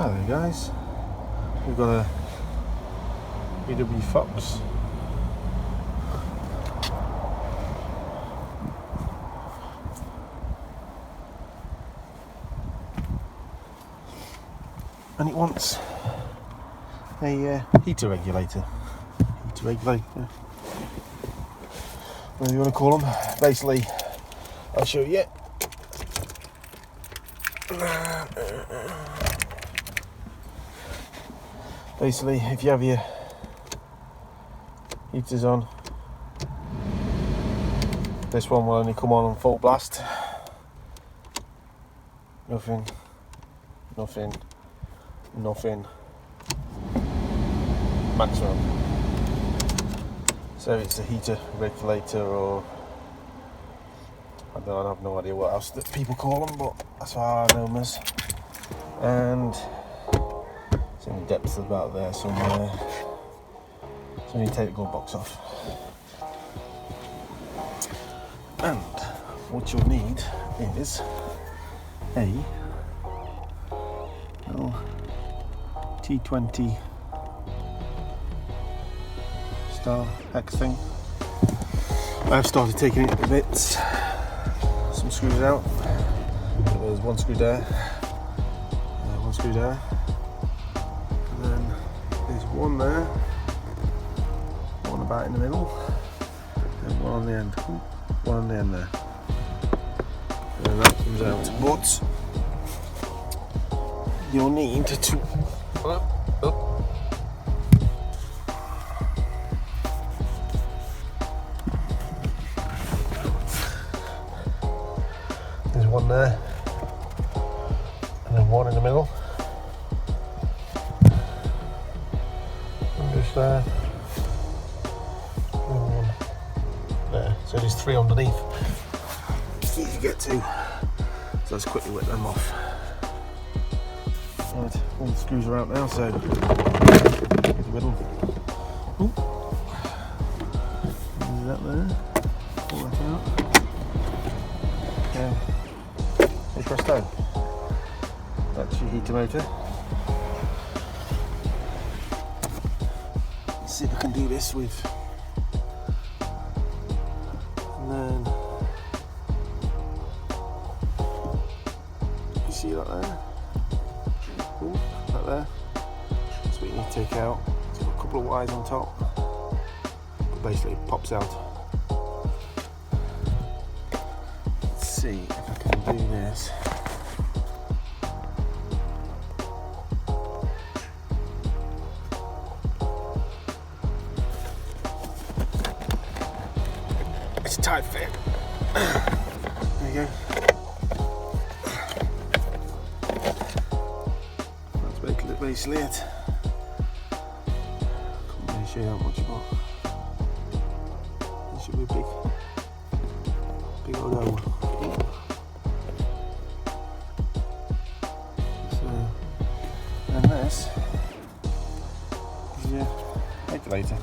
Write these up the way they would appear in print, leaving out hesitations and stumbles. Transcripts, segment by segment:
Hello guys, we've got a VW Fox. And it wants a heater regulator, whatever you want to call them. Basically, I'll show you. Basically, if you have your heaters on, this one will only come on full blast. Nothing. Maximum. So it's a heater regulator, or I have no idea what else that people call them, but that's how I know them as. And it's in the depths of about there somewhere. So you take the glove box off. And what you'll need is a little T20 Star X thing. I've started taking it to bits. Some screws out. There's one screw there. One screw there. And then there's one there. One about in the middle. And one on the end. One on the end there. And then that comes out. But you'll need to there's one there and then one in the middle and just there and one there. So there's three underneath. Easy to get to. So let's quickly whip them off. Right, all the screws are out now, so here's the middle. There's that there. Pull that out. Okay. Hey presto. That's your heater motor. Let's see if I can do this with. And then you see that there? That there. That's what you need to take out. It's got a couple of wires on top. But basically it pops out. Let's see if I can do this. It's a tight fit. There you go. Basically it. Can't really show you how much you got. This should be a big old hole. So, and this is your regulator.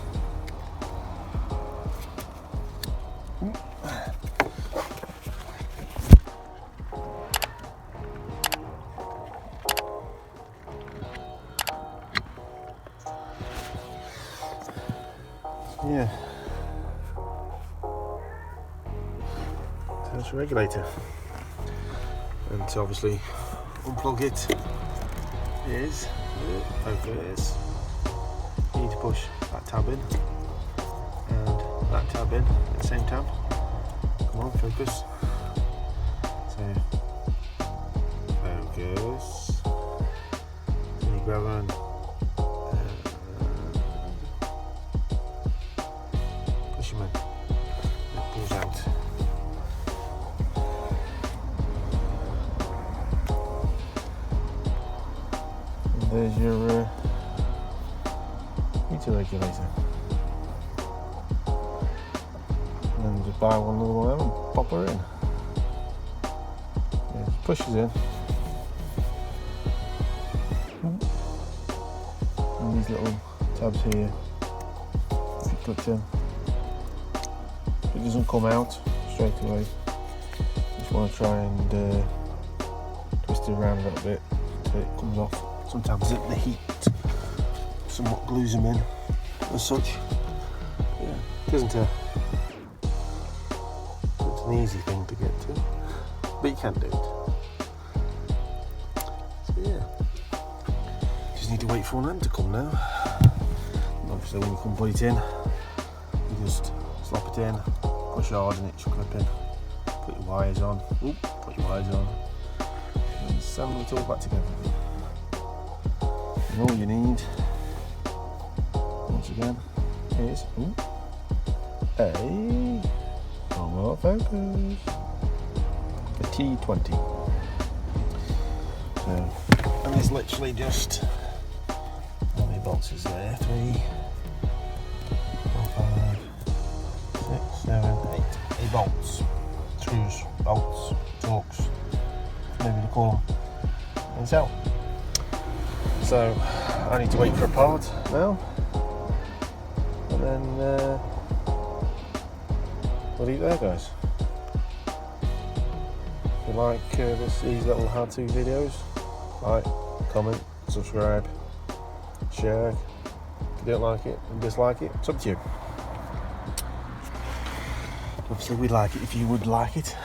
Yeah, so that's your regulator, and to obviously unplug it is, focus, you need to push that tab in and that tab in at the same time. Come on, focus. So focus, then you grab on. It pulls out. And there's your heater regulator. And then just buy one little one and pop her in. Yeah, just pushes in. And these little tabs here, if you click in. It doesn't come out straight away. Just want to try and twist it around a little bit until it comes off. sometimes the heat somewhat glues them in as such. Yeah, it isn't an easy thing to get to, but you can do it. So yeah, just need to wait for one end to come now. And obviously when you come put it in, you just slop it in, push hard and it should clip in. Put your wires on, put your wires on, and assemble it all back together. And all you need, once again, is a remote focus, a T20. So, and it's literally just, how many bolts is there? 3, 4, 5, 6, 7, 8. 8 bolts. Screws, bolts, torques, maybe to call them, and so. So I need to wait for a part now, and then we'll leave it there, guys. If you like these little how-to videos, like, comment, subscribe, share. If you don't like it and dislike it, it's up to you. Obviously we'd like it if you would like it,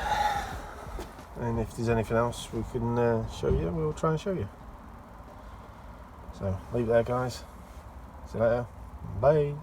and if there's anything else we can show you, we'll try and show you. So leave it there, guys. See you later. Bye.